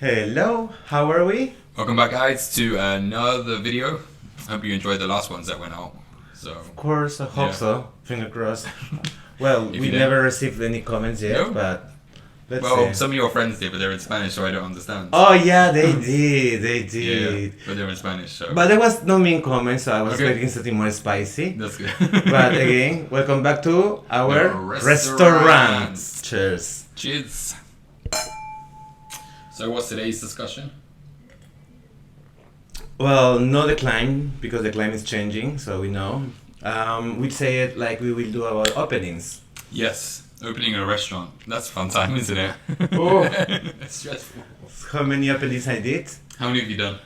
Hello, how are we? Welcome back, guys, to another video. Hope you enjoyed the last ones that went out. So, Of course, I hope Yeah. so. Finger crossed. Well, If we you did. never received any comments yet, No? but let's well, see. some of your friends did, but they're in Spanish, so I don't understand. Oh yeah, they did, they did. Yeah, but they're in Spanish, so But there was no mean comments, so I was Okay. expecting something more spicy. that's good. But again, welcome back to our The restaurant. restaurant. Cheers. Cheers. So, what's today's discussion? Well, no decline because the climate is changing, so we know. We say it like we will do about openings. Yes, opening a restaurant. That's a fun time, isn't it? Oh. It's stressful. How many openings I did? How many have you done?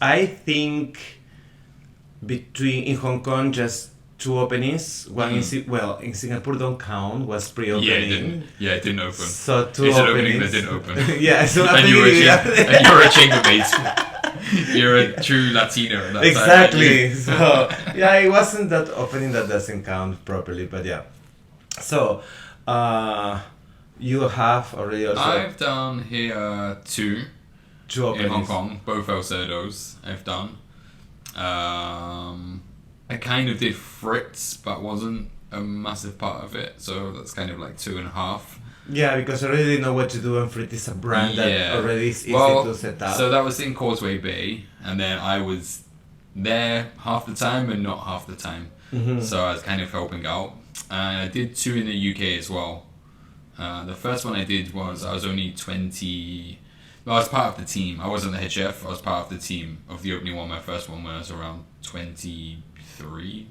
I think in Hong Kong just two openings. One in in Singapore don't count, was pre-opening. Yeah, it didn't. Yeah, it didn't open. So two It's an openings. opening that didn't open. Yeah, so and you were opening- and you're a chambermaid. You're a true Latino. At that Exactly. Time, So yeah, it wasn't that opening that doesn't count properly, but yeah. So you have already also I've done here two two in openings. Hong Kong, both El Cerdos I've done. I kind of did Fritz, but wasn't a massive part of it, so that's kind of like 2.5. Yeah, because I already didn't know what to do, and Frit is a brand that Yeah. already is easy Well, to set up. so that was in Causeway Bay, and then I was there half the time and not half the time. Mhm. So I was kind of helping out. And I did two in the UK as well. The first one I did was I was only 20. Well, I was part of the team. I wasn't the head chef. I was part of the team of the opening one. My first one when I was around 23,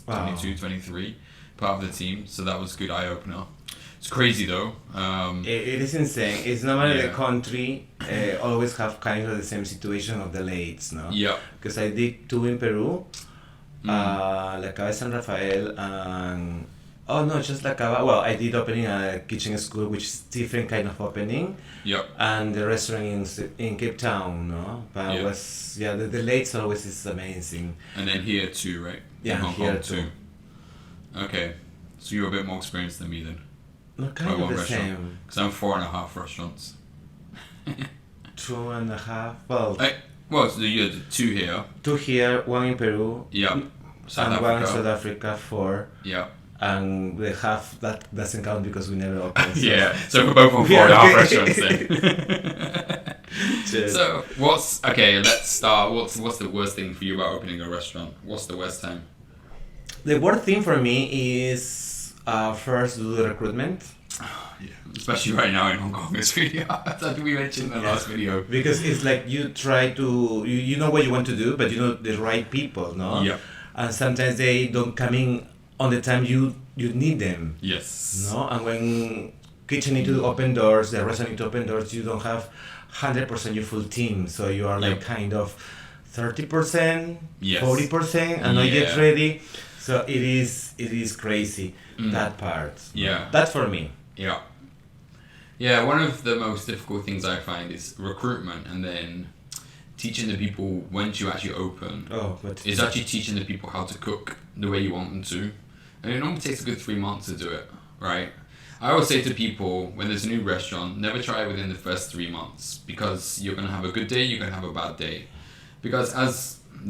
Wow. 22, 23. Part of the team. So that was a good eye opener. It's crazy though. It is insane. It's normally the Yeah. country always have kind of the same situation of the lates, no? Yeah. Because I did two in Peru, Mm. La Cava San Rafael, and just La Cava. Well, I did opening a kitchen school, which is different kind of opening, Yep. and the restaurant in Cape Town, no? But Yeah. the lates always is amazing. And then here too, right? Yeah, In Hong here Kong too. Okay. So you're a bit more experienced than me then. No, By kind of one the restaurant. same. Because I'm 4.5 restaurants. 2.5. Well, Well, so you had two here. two here, one in Peru, Yeah. South and one in Africa. South Africa, 4. Yeah. And the half that doesn't count because we never opened. So. Yeah. So we're both on Yeah, 4.5 okay. restaurants then. Cheers. So let's start. What's the worst thing for you about opening a restaurant? What's the worst time? The worst thing for me is first do the recruitment, Yeah. Especially right now in Hong Kong, it's really hard. That we mentioned in the last video. because it's like you try to you know what you want to do, but you know the right people, no? Yeah. And sometimes they don't come in on the time you need them, Yes. no? And when kitchen need to open doors, the restaurant need to open doors, you don't have 100% your full team, so you are like Yep. kind of 30%, Yes. 40%, and not yet Yeah. ready. So it is crazy Mm. that part. Yeah. That's for me. Yeah. Yeah, one of the most difficult things I find is recruitment and then teaching the people when to actually open. Oh, but Is actually teaching the people how to cook the way you want them to. And it normally takes a good 3 months to do it, right? I always say to people, when there's a new restaurant, never try it within the first 3 months because you're going to have a good day, you're going to have a bad day. Because as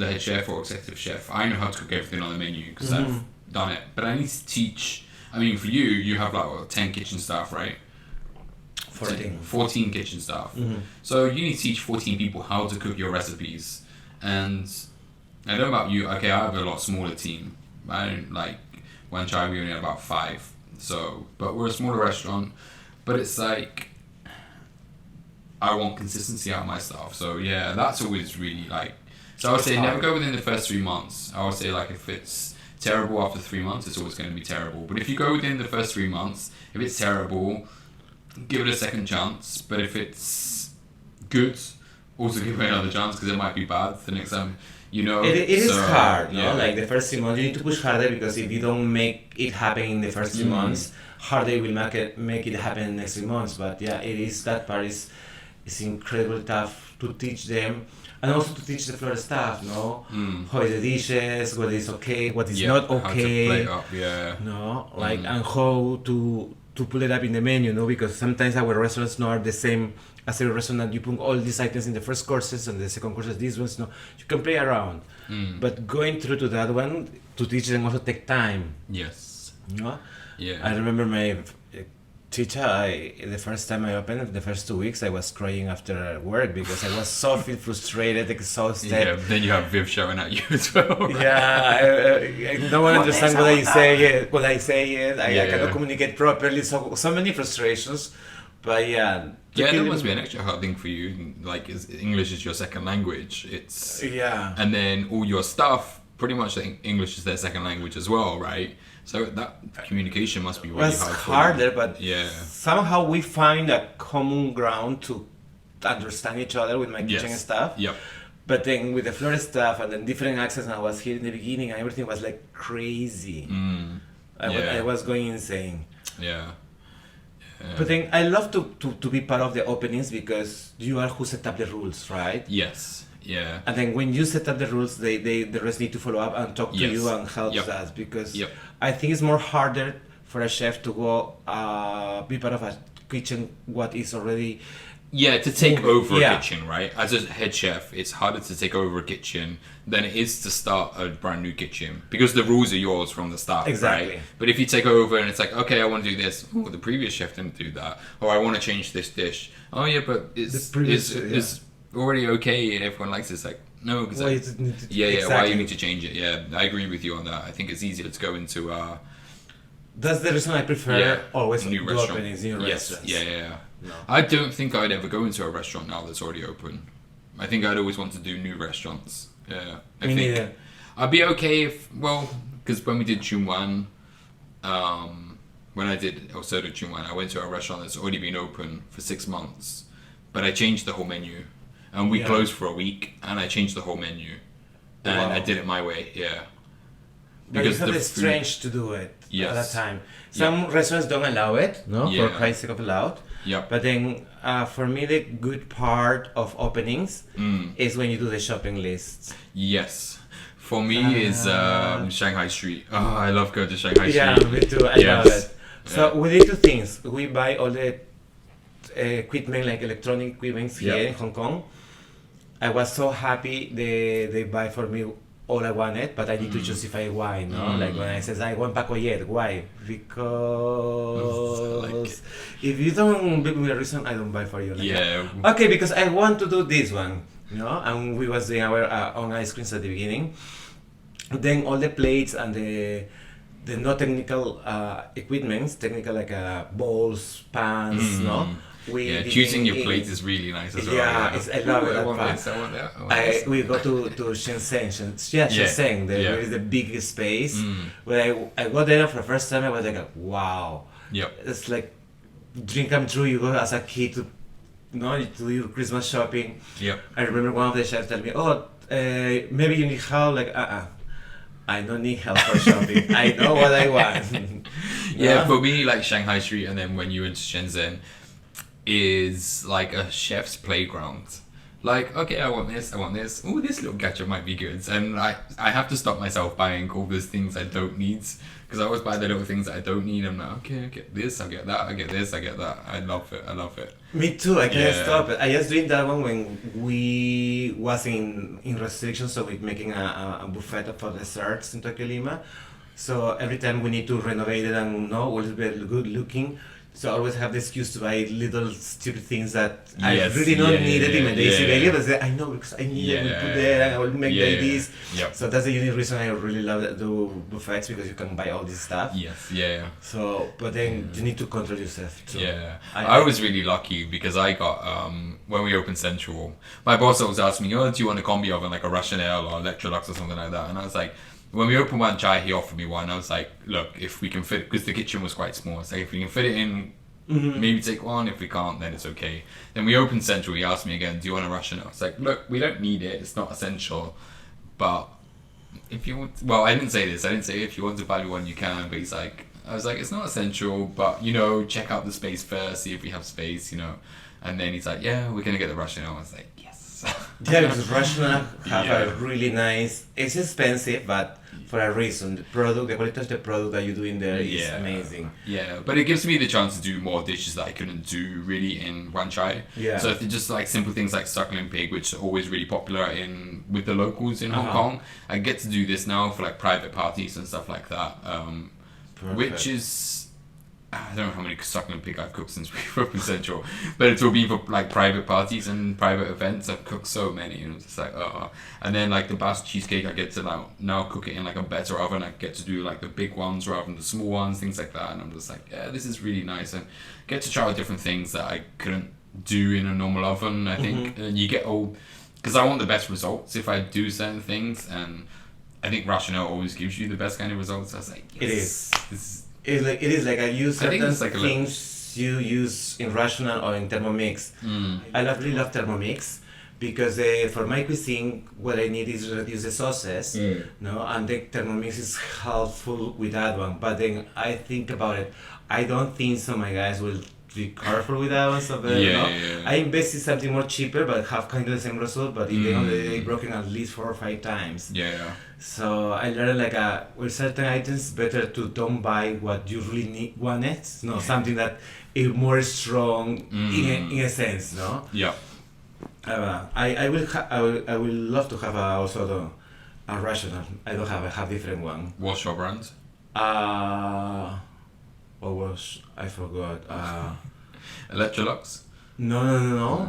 the head chef or executive chef, I know how to cook everything on the menu because I've done it. But I need to teach, I mean, for you have like 10 kitchen staff, right? 14. 14 kitchen staff. Mhm. So you need to teach 14 people how to cook your recipes. And I don't know about you, okay, I have a lot smaller team. I don't like, one child we only had about 5. So, but we're a smaller restaurant. But it's like, I want consistency out of my staff. So yeah, that's always really like, so I would say never go within the first 3 months. I would say like if it's terrible after 3 months, it's always going to be terrible. But if you go within the first 3 months, if it's terrible, give it a second chance. But if it's good, also give it another chance because it might be bad the next time. You know, It is So, hard, no? yeah. Like the first 3 months, you need to push harder because if you don't make it happen in the first 3 months, harder will make it happen in the next 3 months. But yeah, it is that part is incredibly tough to teach them, and also to teach the floor staff, no? How is the dishes, what is okay, what is not How to okay, play it up, yeah. no? Like and how to pull it up in the menu, no, because sometimes our restaurants not are the same as a restaurant that you put all these items in the first courses and the second courses these ones. No, you can play around, but going through to that one to teach them also take time. Yes. No, Yeah. I remember my teacher. The first time I opened, the first 2 weeks, I was crying after work because I was so feel frustrated, exhausted. Yeah. Then you have Viv shouting at you as well. Right? Yeah, I don't understand what I say. What I say, I Yeah. cannot communicate properly. So many frustrations, but yeah. Yeah, that must be an extra hard thing for you. Like, English is your second language. It's Yeah. and then all your stuff. Pretty much, English is their second language as well, right? So that communication must be really was hard. harder, but Yeah. somehow we find a common ground to understand each other with my kitchen Yes. stuff. Yep. But then with the Florida stuff and then different accents, I was here in the beginning and everything was like crazy. I was going insane. Yeah. But then I love to be part of the openings because you are who set up the rules, right? Yes. Yeah. And then when you set up the rules, the rest need to follow up and talk to Yes. you and help Yep. us because Yep. I think it's more harder for a chef to go be part of a kitchen what is already. Yeah, to take over Yeah. a kitchen, right? As a head chef, it's harder to take over a kitchen than it is to start a brand new kitchen because the rules are yours from the start, Exactly. right? But if you take over and it's like, okay, I want to do this. Oh, the previous chef didn't do that. Or I want to change this dish. Oh yeah, but it's already okay and everyone likes it. It's like, no, because why you need to change it? Yeah, I agree with you on that. I think it's easier to go into That's the reason I prefer always new do restaurant. openings, new Yes, restaurants. yeah. No. I don't think I'd ever go into a restaurant now that's already open. I think I'd always want to do new restaurants. Yeah, I Me think neither. I'd be okay if, well, because when we did Chunwan, when I did El Cerdo Chunwan, I went to a restaurant that's already been open for 6 months, but I changed the whole menu, and we closed for a week, and I changed the whole menu, and I did it my way. Yeah. But you have the strength to do it Yes. at that time. Some restaurants don't allow it, no, Yeah. for Christ's sake of allowed. Yep. But then, for me, the good part of openings is when you do the shopping lists. Yes. For me, is Shanghai Street. Oh, I love going to Shanghai Yeah, Street. me too. I love it. So we did two things. We buy all the equipment, like electronic equipment here in Hong Kong. I was so happy they buy for me all I wanted, but I need to justify why, no? Like when I says I want Pacoyet, why? Because if you don't give me a reason, I don't buy for you. Like okay, because I want to do this one, you know? And we was doing our own ice creams at the beginning. Then all the plates and the not technical equipments, technical like bowls, pans, no? Choosing your plate is really nice as well. Yeah, I love it. I want this, I want that. We go to Shenzhen. Shenzhen, there is the biggest space. When I got there for the first time, I was like, wow. Yep. It's like dream come true. You go as a kid to do your Christmas shopping. Yep. I remember one of the chefs telling me, maybe you need help. Like, I don't need help for shopping. I know what I want. For me, like Shanghai Street, and then when you went to Shenzhen, is like a chef's playground. Like, okay, I want this. Oh, this little gadget might be good. And I have to stop myself buying all those things I don't need. Because I always buy the little things that I don't need. I'm like, okay, I get this, I get that, I get this, I get that. I love it. Me too, I can't stop it. I just doing that one when we was in restrictions, so we're making a buffet for desserts in Tokyo Lima. So every time we need to renovate it and always be good looking. So I always have the excuse to buy little stupid things that I really don't need it in my daily basis. But I know because I need it, we put there and I will make like this. Yep. So that's the unique reason I really love to do buffets because you can buy all this stuff. Yes, So, but then you need to control yourself too. Yeah, I was really lucky because I got, when we opened Central, my boss always asked me, do you want a combi oven like a Rationale or Electrolux or something like that? And I was like, when we opened Wan Chai, he offered me one. I was like, look, if we can fit, because the kitchen was quite small, so if we can fit it in, maybe take one. If we can't, then it's okay. Then we opened Central. He asked me again, do you want a Rationale? It's like, look, we don't need it. It's not essential. But if you want, I didn't say this. I didn't say if you want to value one, you can. But I was like, it's not essential, but check out the space first, see if we have space, And then he's like, yeah, we're gonna get the Rationale. I was like, yes. nice. Yeah, because Rational have Yeah. a really nice. It's expensive, but for a reason. The quality of the product that you do in there is amazing. Yeah, but it gives me the chance to do more dishes that I couldn't do really in Wan Chai. Yeah. So if it's just like simple things like suckling pig, which are always really popular in with the locals in Hong Uh-huh. Kong, I get to do this now for like private parties and stuff like that. Which Perfect. is I don't know how many suckling pig I've cooked since we've opened Central, but it's all been for like private parties and private events. I've cooked so many, and it's just like and then like the Basque cheesecake, I get to now cook it in like a better oven. I get to do like the big ones rather than the small ones, things like that. And I'm just like, yeah, this is really nice, and get to try out different things that I couldn't do in a normal oven. I think, and you get all because I want the best results if I do certain things, and I think Rationale always gives you the best kind of results. I was like, yes, It is. This is It is like I use I think certain it's like a things you use in Rational or in Thermomix. I really love Thermomix because for my cuisine, what I need is reduce the sauces, no, and the Thermomix is helpful with that one. But then I think about it, I don't think so. My guys will be careful with that one. So Yeah, yeah. I invest in something more cheaper, but have kind of the same result. But in the end of the day, broken at least 4 or 5 times. yeah. So I learned like with certain items, better to don't buy what you really want it. No, something that is more strong in a sense. No, Yeah. I will love to have also a Rational. I don't have. I have different one. What's your brand? What was I forgot? Electrolux? No.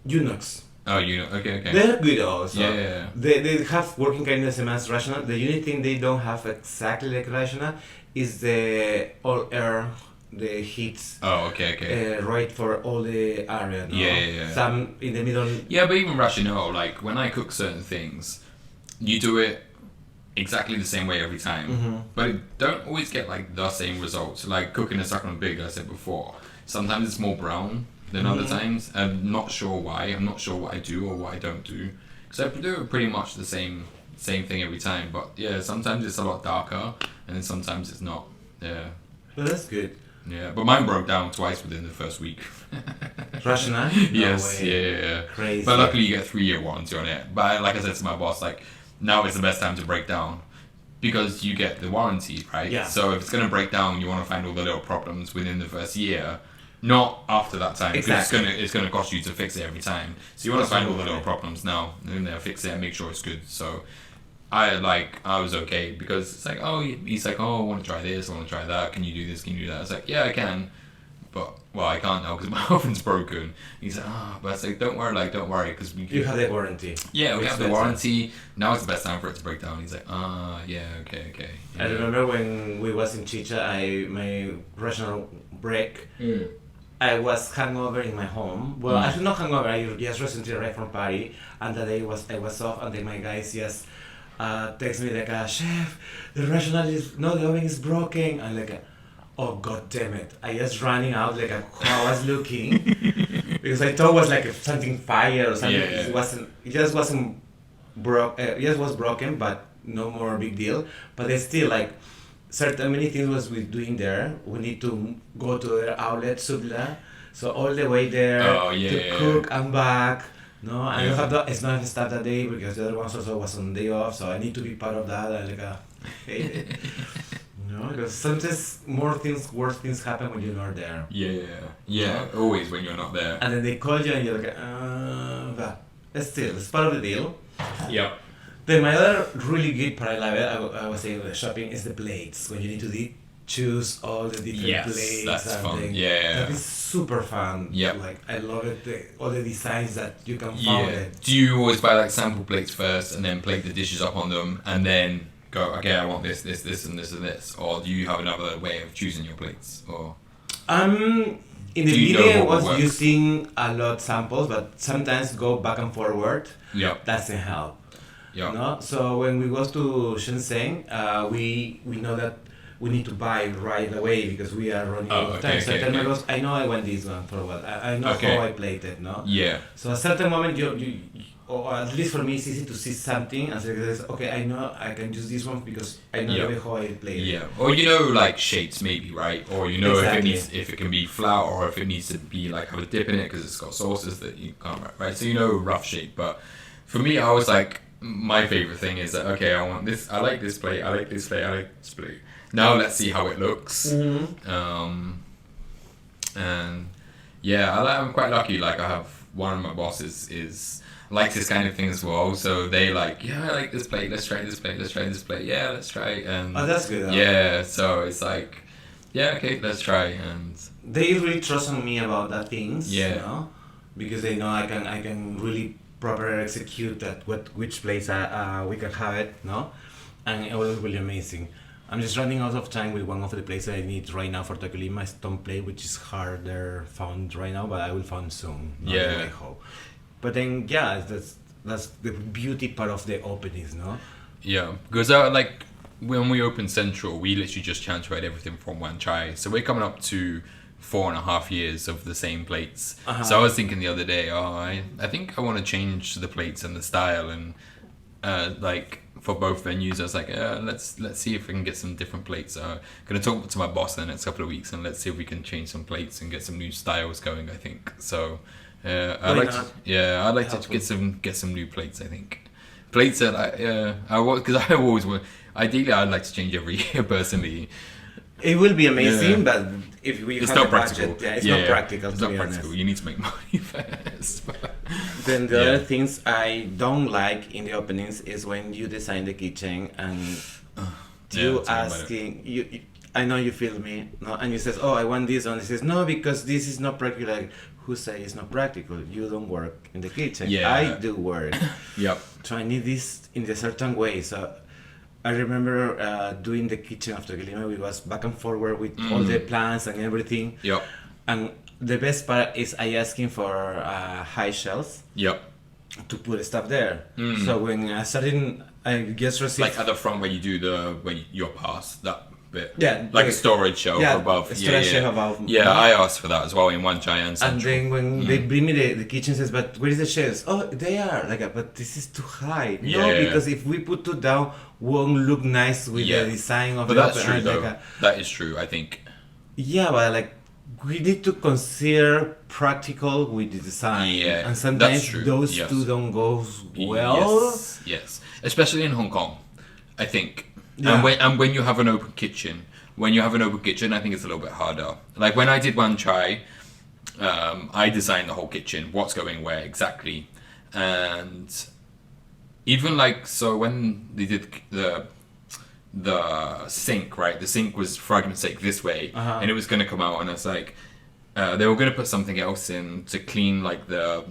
Unox. Oh, okay. They're good also. Yeah. They have working kind of the same as Rational. The only thing they don't have exactly like Rational is the all air, the heats Oh, okay. right for all the area. No? Yeah. Some in the middle. Yeah, but even Rationale, like when I cook certain things, you do it exactly the same way every time, but it don't always get like the same results. Like cooking a succulent pig, I said before, sometimes it's more brown than other times. I'm not sure why. I'm not sure what I do or what I don't do. So I do pretty much the same thing every time. But yeah, sometimes it's a lot darker, and then sometimes it's not. Yeah. But that's good. Yeah, but mine broke down twice within the first week. Rational? No Yes, way. yeah. Crazy. But luckily you get 3-year warranty on it. But like I said to my boss, like now is the best time to break down because you get the warranty, right? Yeah. So if it's gonna break down, you want to find all the little problems within the first year, not after that time. Because Exactly. it's gonna cost you to fix it every time. So you want to find all the little problems now and then fix it and make sure it's good. So I was okay because it's like, he's like, I want to try this, I want to try that. Can you do this? Can you do that? I was like, yeah, I can, but I can't now because my oven's broken. He's like, but I was like, don't worry, because You have the warranty. yeah, we It's have the better. warranty. Now it's the best time for it to break down. He's like, yeah, okay. I remember when we was in Chicha, my Rational break. I was hungover in my home. Well, actually not hungover. I just recently arrived from party, and that day I was off, and then my guys just text me like, "Chef, the Rational the oven is broken." And like, oh god damn it! I just running out like how I was looking because I thought it was like something fire or something. Yeah. It just wasn't broke. It just was broken, but no more big deal. But it's still like. Certain many things was we doing there. We need to go to the outlet, Subla, so all the way there to cook and back. No, I don't have that. It's not start that day because the other ones also was on day off, so I need to be part of that. I hate it. No, because sometimes worse things happen when you're not there. Yeah. Always when you're not there. And then they call you and you're like, but still, it's part of the deal. Yeah. Then my other really good part I love it, I was saying the shopping is the plates. When you need to choose all the different plates. That's and fun. then- Yeah. That is super fun. Yep. Like I love it. All the designs that you can find Yeah. it. Do you always buy like sample plates first and then plate the dishes up on them and then go, okay, I want this, and this, or do you have another way of choosing your plates? Or In the Do you know video I what was will work? using a lot samples, but sometimes go back and forward. Yep. Doesn't help. Yep. No? So when we go to Shenzhen, we know that we need to buy right away because we are running out of time. So I tell my boss, I know I want this one for a while. I know Okay. how I played it, no? Yeah. So at a certain moment, or at least for me, it's easy to see something and say, okay, I know I can use this one because I know Yeah. how I play it. Yeah, or you know, like shapes maybe, right? Or you know Exactly. if it can be flat or if it needs to be like have a dip in it because it's got sauces that you can't write, right? So you know rough shape. But for me, I was like, my favorite thing is that okay, I want this. I like this plate. I like this plate. I like this plate. Now let's see how it looks. And yeah, I'm quite lucky. Like I have one of my bosses is likes this kind of thing as well. So they like, yeah, I like this plate. Let's try this plate. Let's try this plate. Yeah, let's try it. And Oh, that's good. yeah, so it's like, yeah, okay, let's try. And They really trust on me about that things. Yeah. You know, because they know I can really properly execute that which place we can have it. No, and it was really amazing. I'm just running out of time with one of the places I need right now for Tokyo Lima stone plate, which is harder found right now, but I will find soon. Yeah. I hope. But then yeah, that's the beauty part of the openings, no? yeah, because like when we opened Central, we literally just transferred everything from Wan Chai. So we're coming up to 4.5 years of the same plates. Uh-huh. So I was thinking the other day, I think I want to change the plates and the style and like for both venues. I was like, let's see if we can get some different plates. Gonna talk to my boss in the next couple of weeks and let's see if we can change some plates and get some new styles going. I think so. I'd Why like not? I'd like to Helpful. get some new plates. I think plates that I want because I always want. Ideally, I'd like to change every year personally. It will be amazing, Yeah. but if we It's have not the practical. budget, it's not practical. It's to not be practical. honest. You need to make money first. Then the Yeah. other things I don't like in the openings is when you design the kitchen and Yeah, you tell me about it. asking I know you feel me, no, and you says, oh, I want this one. He says, no, because this is not practical. Like, who say it's not practical? You don't work in the kitchen. Yeah. I do work. Yep. So I need this in a certain way. So I remember doing the kitchen after Guillermo. We was back and forward with all the plans and everything. Yep. And the best part is I asking for high shelves Yep. to put stuff there. So when I started, I just received Like at the front where you do your pass that bit. Yeah, Like a the- storage shelf yeah, above. a storage shelf above. Yeah, I asked for that as well in Wan Chai and and Central. then when they bring me the kitchen says, but where is the shelves? Oh, they are like, but this is too high. No, Yeah. because if we put it down, won't look nice with Yeah. the design of But the that's open- true and though. like That is true. I think. yeah, but like we need to consider practical with the design. Yeah, and sometimes that's true. those Yes. two don't go well. Yes. Especially in Hong Kong, I think. Yeah. And when you have an open kitchen, I think it's a little bit harder. Like when I did Wan Chai, I designed the whole kitchen, what's going where exactly, and even like so when they did the sink, right? The sink was, for argument's sake, this way, Uh-huh. and it was going to come out, and it's like they were going to put something else in to clean like the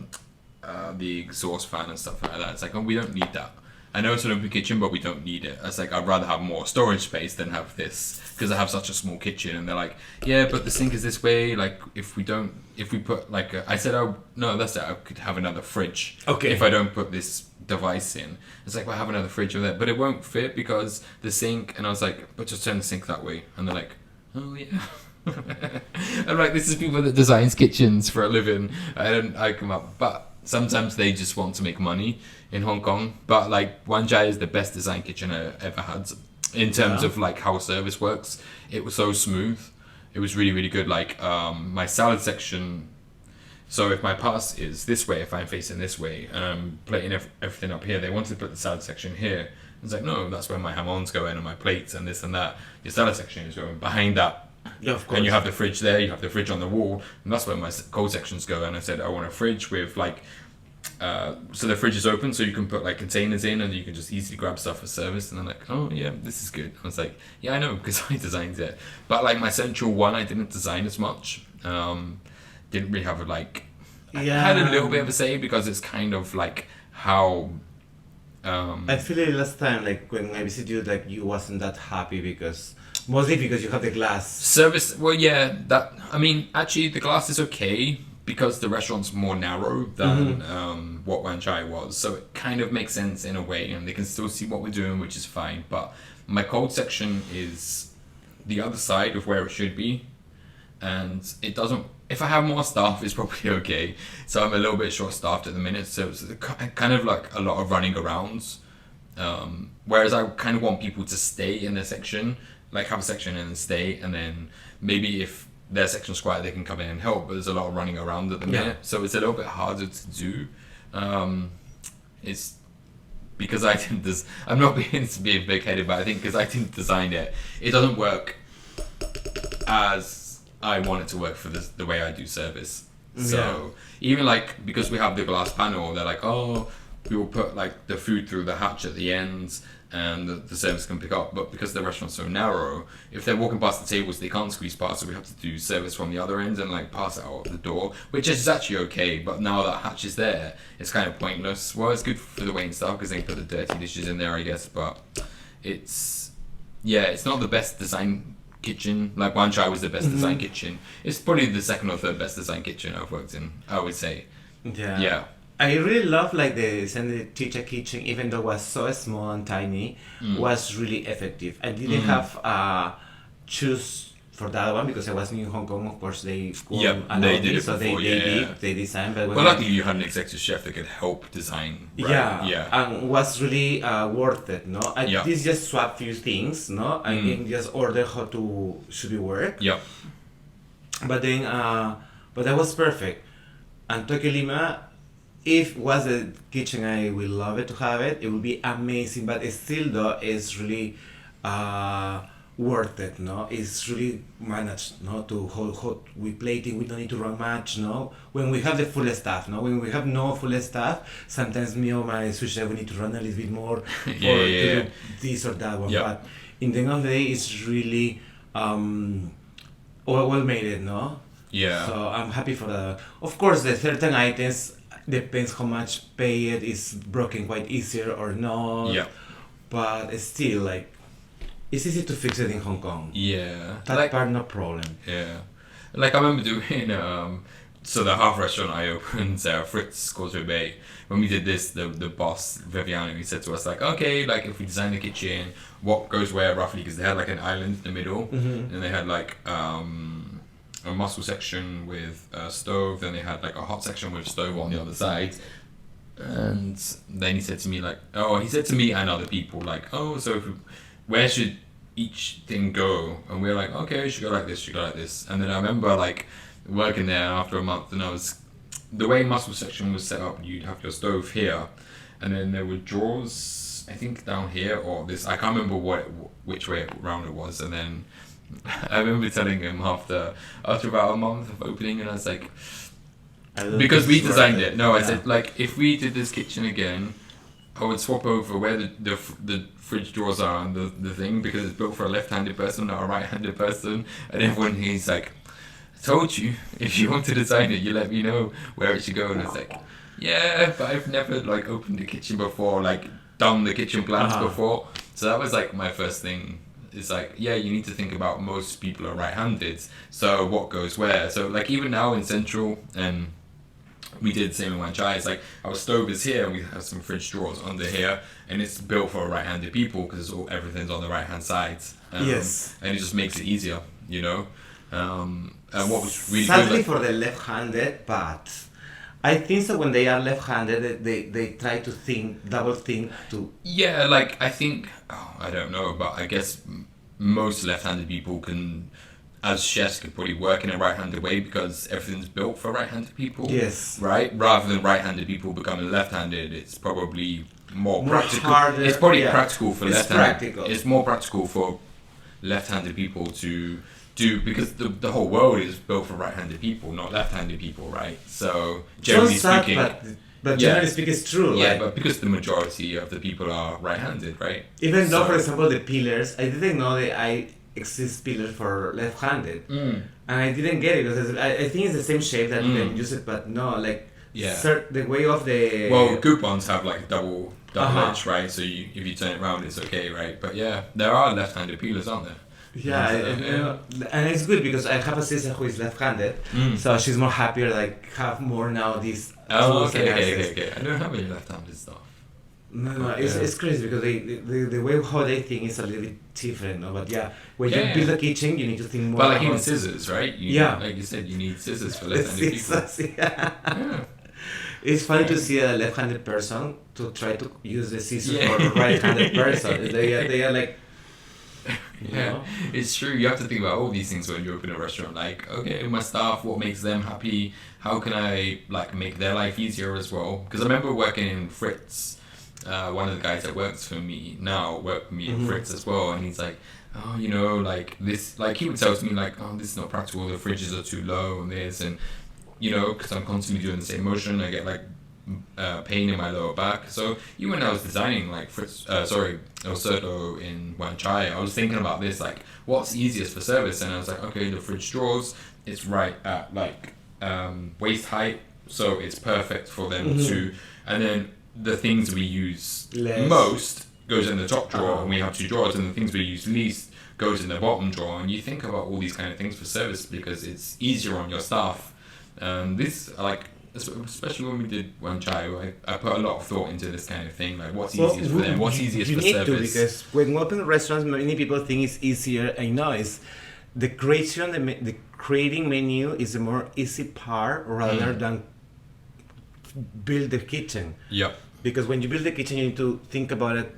exhaust fan and stuff like that. It's like, oh, we don't need that. I know it's an open kitchen, but we don't need it. It's like I'd rather have more storage space than have this because I have such a small kitchen. And they're like, yeah, but the sink is this way. Like if we put like I said, oh no, that's it. I could have another fridge. Okay. If I don't put this device in, it's like, well, I have another fridge over there, but it won't fit because the sink. And I was like, but just turn the sink that way. And they're like, oh yeah. I'm like, this is people that designs kitchens for a living. I come up, but sometimes they just want to make money in Hong Kong. But like Wan Chai is the best design kitchen I ever had in terms Yeah. of like how service works. It was so smooth. It was really, really good. Like my salad section. So if my pass is this way, if I'm facing this way, and I'm plating everything up here, they wanted to put the salad section here. It's like, no, that's where my hamons go in and my plates and this and that. Your salad section is going behind that. Yeah, of course. And you have the fridge there, you have the fridge on the wall, and that's where my cold sections go. And I said, I want a fridge with like, so the fridge is open, so you can put like containers in, and you can just easily grab stuff for service. And I'm like, oh yeah, this is good. I was like, yeah, I know because I designed it. But like my central one, I didn't design as much. Didn't really have I had a little bit of a say because it's kind of like how. I feel it last time, like when I visited you, like you wasn't that happy because mostly because you have the glass. Service, well, yeah, that, I mean, actually, the glass is okay because the restaurant's more narrow than what Wan Chai was, so it kind of makes sense in a way, and they can still see what we're doing, which is fine, but my cold section is the other side of where it should be, and it doesn't if I have more staff, it's probably okay. So I'm a little bit short-staffed at the minute, so it's kind of like a lot of running arounds. Whereas I kind of want people to stay in their section, like have a section and then stay, and then maybe if their section's quiet, they can come in and help. But there's a lot of running around at the minute, so it's a little bit harder to do. It's because I didn't. I'm not being big-headed, but I think because I didn't design it, it doesn't work as I want it to work for the way I do service. So even like because we have the glass panel, they're like, oh, we will put like the food through the hatch at the ends, and the service can pick up. But because the restaurant's so narrow, if they're walking past the tables, they can't squeeze past, so we have to do service from the other end and like pass it out the door, which is actually okay. But now that hatch is there, it's kind of pointless. Well, it's good for the waiting staff because they can put the dirty dishes in there, I guess. But it's not the best design kitchen. Like Wan Chai was the best design kitchen. It's probably the second or third best design kitchen I've worked in, I would say. Yeah. I really love like the teacher kitchen, even though it was so small and tiny, was really effective. I didn't have choose for that one because I was new in Hong Kong. Of course, they they did it so before, they designed. But well, luckily you had an executive chef that could help design. Right? And was really worth it. No, I did just swap few things. No, I didn't just order how to should it work. But then, but that was perfect. And Tokyo Lima, if it was a kitchen, I will love it to have it. It would be amazing, but it still though is really worth it. No, it's really managed. No, to hold with plating, we don't need to run much. No, when we have the full staff. No, when we have no full staff, sometimes me or my sous chef we need to run a little bit more to do this or that one. But in the end of the day, it's really well made. It no. So I'm happy for that. Of course, the certain items depends how much pay it is broken quite easier or not. But it's still like it's easy to fix it in Hong Kong. That like, part no problem. Like I remember doing so the half restaurant I opened, Fritz Causeway Bay. When we did this, the boss Viviano, he said to us like, okay, like if we design the kitchen, what goes where roughly? Because they had like an island in the middle, and they had like a mussel section with a stove, then they had like a hot section with a stove on the other side. And then he said to me like, he said to me and other people like, so where should each thing go? And we were like, okay, it should go like this, should go like this. And then I remember like working there after a month, and the way mussel section was set up, you'd have your stove here, and then there were drawers, I think down here, or this, I can't remember which way around it was. And then I remember telling him after about a month of opening, and I was like, because we designed it. No, I said like if we did this kitchen again, I would swap over where the fridge drawers are and the thing, because it's built for a left-handed person, not a right-handed person. And everyone he's like, I told you, if you want to design it, you let me know where it should go. And it's like, yeah, but I've never like opened a kitchen before, like done the kitchen plans before. So that was like my first thing. It's like, you need to think about most people are right-handed, so what goes where? So like even now in Central, and we did the same in Wan Chai, it's like our stove is here and we have some fridge drawers under here, and it's built for right-handed people because everything's on the right-hand side. And it just makes it easier, you know. And what was really sadly good, for the left-handed, but I think so when they are left-handed, they try to double think to... Yeah, like I think, I don't know, but I guess most left-handed people can, as chefs, could probably work in a right-handed way because everything's built for right-handed people. Right? Rather than right-handed people becoming left-handed, it's probably more practical. Harder, it's probably practical for left-handed. It's more practical for left-handed people to do, because the whole world is built for right-handed people, not left-handed people, right? So generally speaking, but generally speaking, it's true. Yeah, but because the majority of the people are right-handed, right? Even though, for example, the pillars, I didn't know that I exist pillars for left-handed, and I didn't get it because I think it's the same shape that you can use it, but no, like the way of the good ones have like double edge, right? So if you turn it around, it's okay, right? But yeah, there are left-handed peelers, aren't there? And it's good because I have a sister who is left-handed, so she's more happier, like have more now these. Okay. I don't have any left-handed stuff. No, But, it's crazy because the way how they think is a little bit different. No? But yeah, when you Yeah. build a kitchen, you need to think more. But like about even scissors, right? Yeah. Like you said, you need scissors for the left-handed people. scissors, yeah. Yeah. It's funny to see a left-handed person to try to use the scissors Yeah. for a right-handed person. They are like, you Yeah, know? it's true. You have to think about all these things when you open a restaurant. Like, okay, my staff, what makes them happy? How can I like make their life easier as well? Because I remember working in Fritz. One of the guys that works for me now worked with me in Fritz as well, and he's like, oh, you know, like this, like he would tell me like, oh, this is not practical. The fridges are too low and this, and you know, because I'm constantly doing the same motion, I get like pain in my lower back. So even when I was designing like Fritz, El Cerdo in Wan Chai, I was thinking about this, like what's easiest for service, and I was like, okay, the fridge drawers, it's right at like waist height, so it's perfect for them to, and then the things we use Less. most goes in the top drawer, and we have two drawers, and the things we use least goes in the bottom drawer. And you think about all these kind of things for service because it's easier on your staff. This like, especially when we did Wan Chai, I put a lot of thought into this kind of thing, like what's easiest for them, what's easiest you for need service. to, because when we open restaurants, many people think it's easier. I know it's the creation, the creating menu is the more easy part rather than build the kitchen. Yep. Because when you build the kitchen, you need to think about it.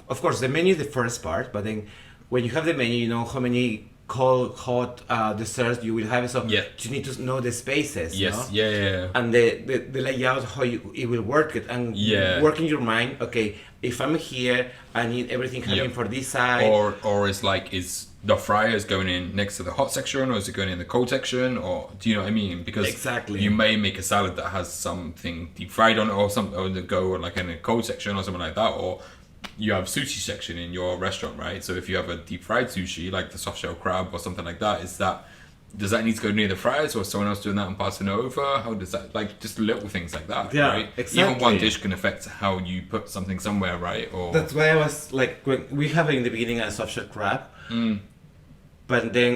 Of course, the menu is the first part, but then when you have the menu, you know how many cold, hot desserts you will have. So Yeah. you need to know the spaces. Yes. No? Yeah. And the layout, how it will work it, and Yeah. work in your mind. Okay, if I'm here, I need everything coming Yep. for this side. Or it's like, is the fryers going in next to the hot section, or is it going in the cold section, or do you know what I mean? Because Exactly. you may make a salad that has something deep fried on it, or something on the go, or like in a cold section or something like that, or you have sushi section in your restaurant, right? So if you have a deep fried sushi like the soft shell crab or something like that, does that need to go near the fryers, or is someone else doing that and passing it over? How does that, like, just little things like that, Yeah, right? exactly. Even one dish can affect how you put something somewhere, right? Or That's why I was like, when we have in the beginning a soft shell crab, but then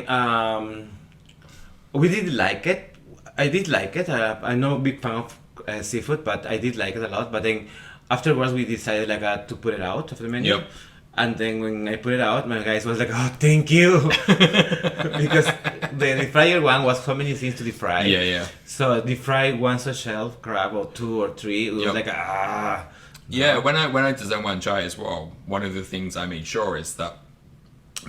we did like it. I did like it. I'm not a big fan of seafood, but I did like it a lot. But then afterwards, we decided like to put it out of the menu. Yep. And then when I put it out, my guys was like, "Oh, thank you," because the fryer one was so many things to deep fry. Yeah. So deep fry one soft shell crab or two or three. It was Yep. like Yeah, when I designed Wan Chai as well, one of the things I made sure is that,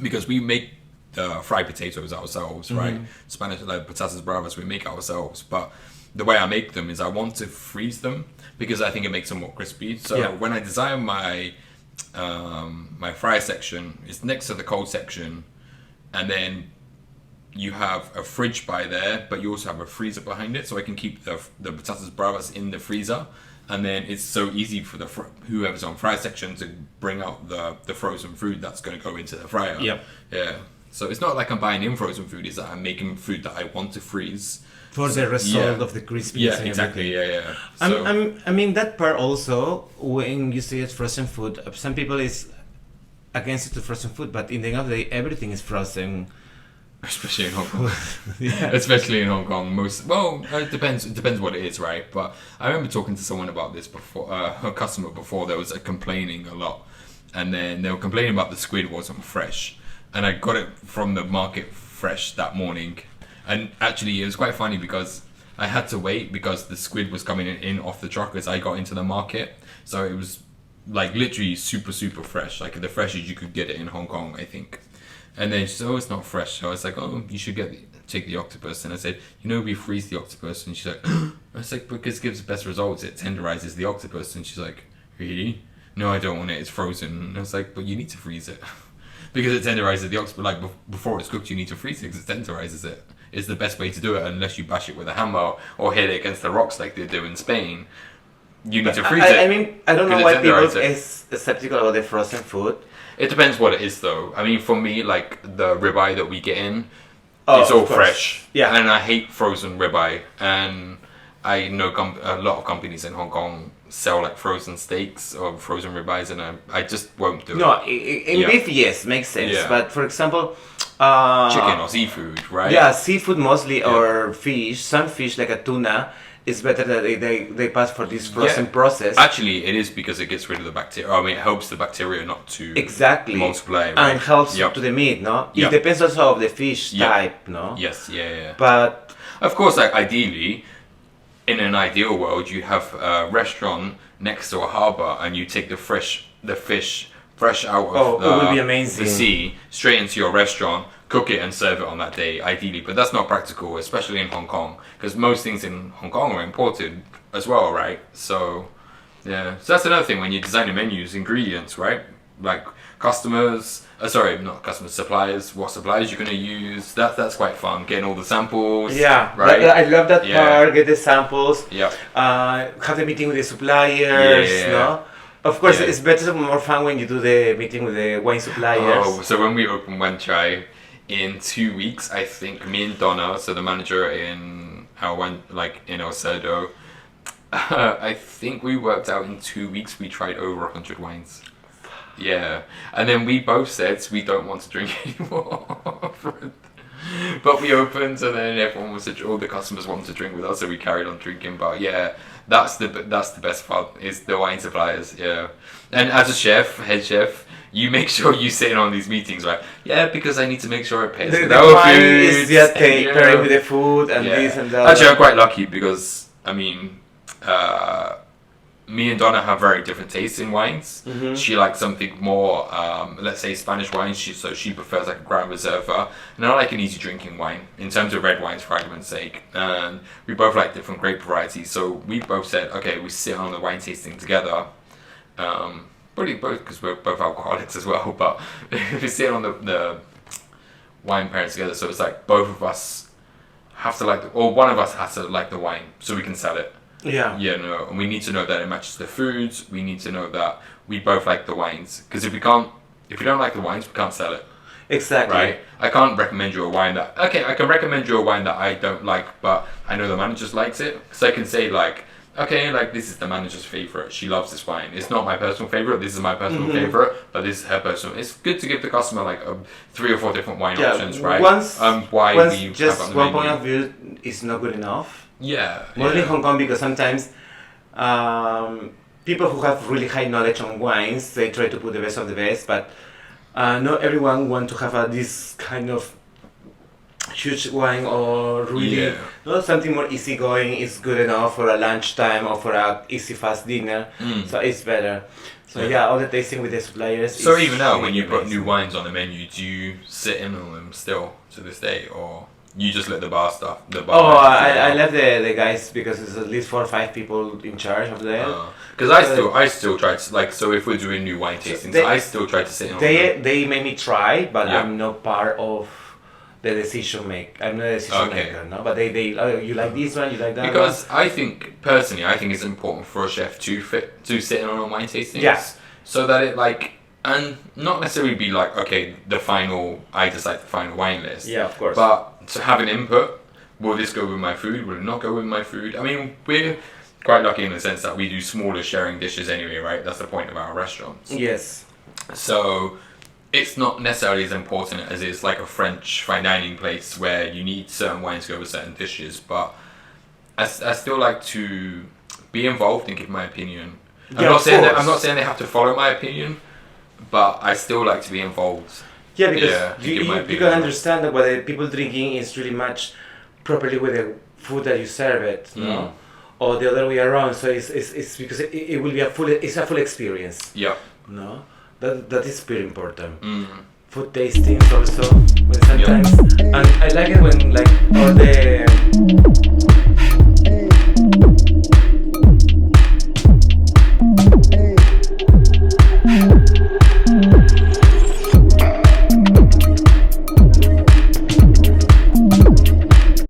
because we make the fried potatoes ourselves, right? Spanish like patatas bravas we make ourselves, but the way I make them is I want to freeze them because I think it makes them more crispy. So Yeah. when I design my my fry section, it's next to the cold section, and then you have a fridge by there, but you also have a freezer behind it, so I can keep the patatas bravas in the freezer. And then it's so easy for whoever's on fry section to bring out the frozen food that's going to go into the fryer. Yep. Yeah. So it's not like I'm buying in frozen food; it's that I'm making food that I want to freeze. for the result Yeah. of the crispiness. Yeah, and exactly. everything. Yeah. So I mean that part also, when you say it's frozen food, some people is against it to frozen food, but in the end of the day, everything is frozen. especially in Hong Kong. Yeah. Especially in Hong Kong, it depends what it is, right? But I remember talking to someone about this before, a customer before. There was complaining a lot, and then they were complaining about the squid wasn't fresh, and I got it from the market fresh that morning. And actually, it was quite funny because I had to wait because the squid was coming in off the truck as I got into the market, so it was like literally super fresh, like the freshest you could get it in Hong Kong, I think. And then she said, "Oh, it's not fresh." So I was like, "Oh, you should take the octopus." And I said, "We freeze the octopus." And she's like, I was like, "Because it gives best results. It tenderizes the octopus." And she's like, "Really? No, I don't want it. It's frozen." And I was like, "But you need to freeze it." Because it tenderizes the octopus. Like, before it's cooked, you need to freeze it because it tenderizes it. It's the best way to do it, unless you bash it with a hammer or hit it against the rocks like they do in Spain. You need to freeze it. I mean, I don't know Because why it people tenderizes it. is skeptical about the frozen food. It depends what it is, though. I mean, for me, like the ribeye that we get in, Oh, it's all of course. fresh. Yeah. And I hate frozen ribeye. And I know a lot of companies in Hong Kong sell like frozen steaks or frozen ribeyes, and I just won't do No, it. in Yeah. beef, yes, makes sense. Yeah. But for example, Chicken or seafood, right? Yeah, seafood mostly or fish. Some fish like a tuna. It's better that they pass for this frozen process. Actually, it is because it gets rid of the bacteria. I mean, it helps the bacteria not to Exactly. multiply. Right? And helps to the meat, no? It depends also of the fish type, no? Yes, yeah. But of course, like ideally, in an ideal world, you have a restaurant next to a harbor, and you take the fish fresh out of it would be amazing. the sea straight into your restaurant, cook it and serve it on that day, ideally. But that's not practical, especially in Hong Kong, because most things in Hong Kong are imported as well, right? So, yeah. So that's another thing when you're designing menus, ingredients, right? Like suppliers, what suppliers you're going to use. That's quite fun, getting all the samples. Yeah, right? I love that part, get the samples. Yeah. Have the meeting with the suppliers, no? Of course, it's better, more fun when you do the meeting with the wine suppliers. Oh, so when we open Wan Chai in 2 weeks, I think me and Donna, so the manager in in El Cerdo, I think we worked out in 2 weeks we tried over 100 wines. Yeah, and then we both said we don't want to drink anymore. But we opened, and then all the customers wanted to drink with us, so we carried on drinking. But yeah, that's the best part, is the wine suppliers. Yeah, and as a head chef, you make sure you sit in on these meetings, right? Yeah, because I need to make sure it pairs with our wine food. is pairing with the food and this and that. Actually, I'm quite lucky because I mean, me and Donna have very different tastes in wines. Mm-hmm. She likes something more, let's say Spanish wine. So she prefers like a Grand Reserva, and I like an easy drinking wine in terms of red wines, for argument's sake. And we both like different grape varieties. So we both said, okay, we sit on the wine tasting together. Probably both because we're both alcoholics as well. But we sit on the wine pairing together. So it's like both of us have to or one of us has to like the wine so we can sell it. Yeah. Yeah, no, and we need to know that it matches the foods. We need to know that we both like the wines. Because if we don't like the wines, we can't sell it. Exactly. Right? I can't recommend you a wine I can recommend you a wine that I don't like, but I know the manager likes it. So I can say this is the manager's favorite. She loves this wine. It's not my personal favorite. This is my personal favorite, but this is her personal. It's good to give the customer 3 or 4 different wine options, right? Just one point of view is not good enough. Yeah. Mostly in Hong Kong, because sometimes people who have really high knowledge on wines, they try to put the best of the best, but not everyone want to have this kind of huge wine, or really something more easygoing is good enough for a lunchtime or for a easy fast dinner. So it's better. So all the tasting with the suppliers. So even now, when you put new wines on the menu, do you sit in on them still to this day, or you just let the bar staff? I left the guys, because there's at least 4 or 5 people in charge of them. Because I still try to so if we're doing new wine tastings, I still try to sit in on them. They made me try, but I'm not part of the decision maker. I'm not a decision maker, no. But they you like this one, you like that. Because one? I think it's important for a chef to sit in on wine tastings. Yes. So that it and not necessarily be I decide the final wine list. Yeah, of course. But to have an input, will this go with my food? Will it not go with my food? I mean, we're quite lucky in the sense that we do smaller sharing dishes anyway, right? That's the point of our restaurants. Yes. So it's not necessarily as important as it's like a French fine dining place where you need certain wines to go with certain dishes. But I still like to be involved and give my opinion. I'm not saying they have to follow my opinion, but I still like to be involved. Yeah, because you can understand that whether people drinking is really much properly with the food that you serve it, no? Or the other way around. So it's because it will be a full experience. Yeah. No, that is very important. Food tastings also, sometimes, and I like it when all the